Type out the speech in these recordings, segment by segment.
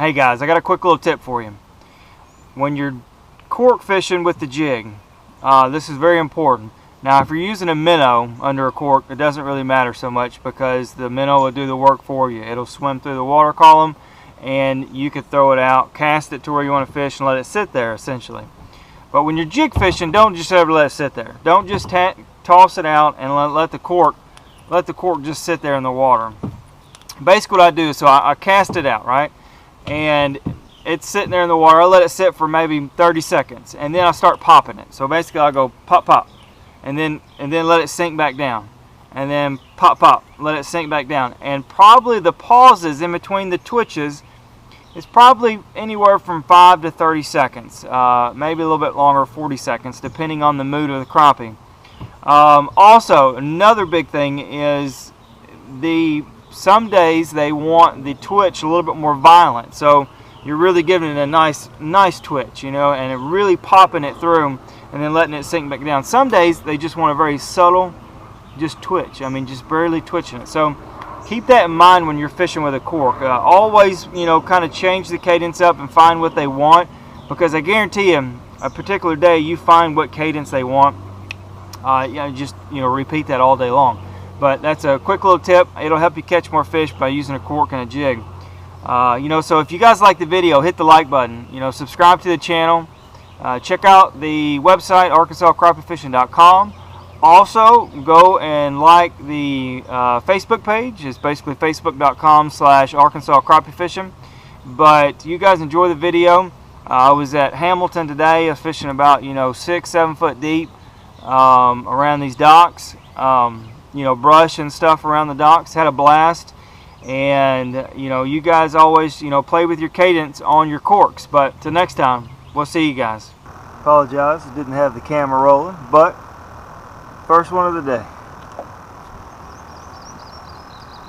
Hey guys, I got a quick little tip for you. When you're cork fishing with the jig, this is very important. Now if you're using a minnow under a cork, it doesn't really matter so much because the minnow will do the work for you. It'll swim through the water column and you can throw it out, cast it to where you want to fish and let it sit there essentially. But when you're jig fishing, don't just ever let it sit there. Don't just toss it out and let the cork just sit there in the water. Basically what I do is, so I cast it out, right? And it's sitting there in the water. I let it sit for maybe 30 seconds and then I start popping it. So basically I go pop, pop, and then let it sink back down, and then pop, pop, let it sink back down. And probably the pauses in between the twitches is probably anywhere from 5 to 30 seconds, maybe a little bit longer, 40 seconds, depending on the mood of the crappie. Also, another big thing is some days they want the twitch a little bit more violent, so you're really giving it a nice twitch, you know, and really popping it through and then letting it sink back down. Some days they just want a very subtle, just twitch. I mean, just barely twitching it. So keep that in mind when you're fishing with a cork. Always, you know, kind of change the cadence up and find what they want, because I guarantee you, a particular day you find what cadence they want. Just repeat that all day long. But that's a quick little tip. It'll help you catch more fish by using a cork and a jig. So if you guys like the video, hit the like button. Subscribe to the channel. Check out the website, arkansascrappiefishing.com. Also, go and like the Facebook page. It's basically facebook.com/arkansascrappiefishing. But you guys enjoy the video. I was at Hamilton today. I was fishing about 6-7 foot deep around these docks. Brush and stuff around the docks. Had a blast. And you guys always play with your cadence on your corks. But till next time, we'll see you guys. Apologize, I didn't have the camera rolling, but first one of the day.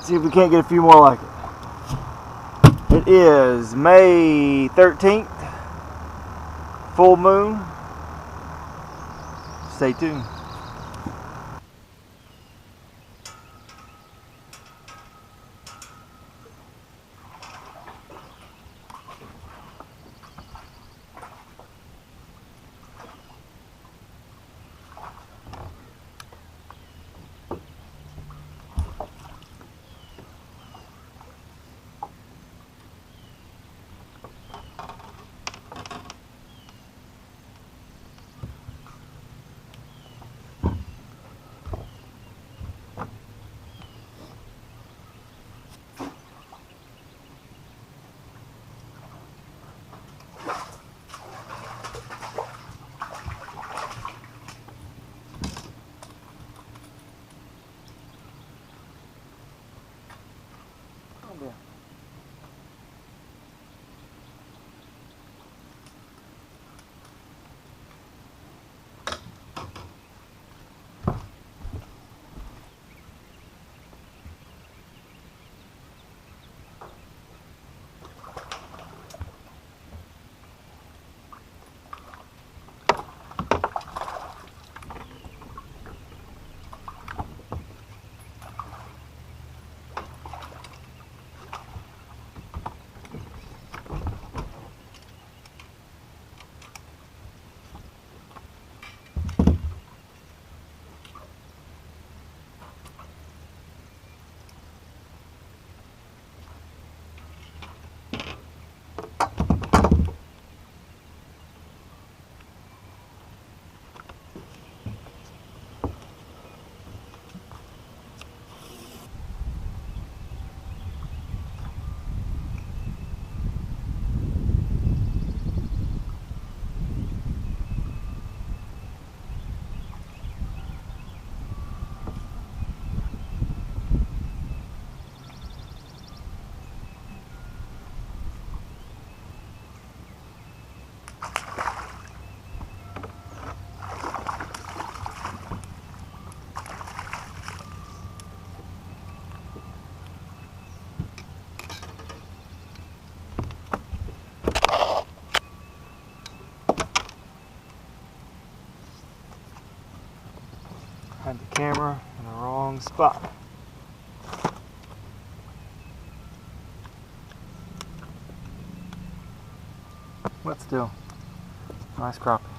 See if we can't get a few more like it. It is May 13th, full moon. Stay tuned. Had the camera in the wrong spot. But still, nice crappie.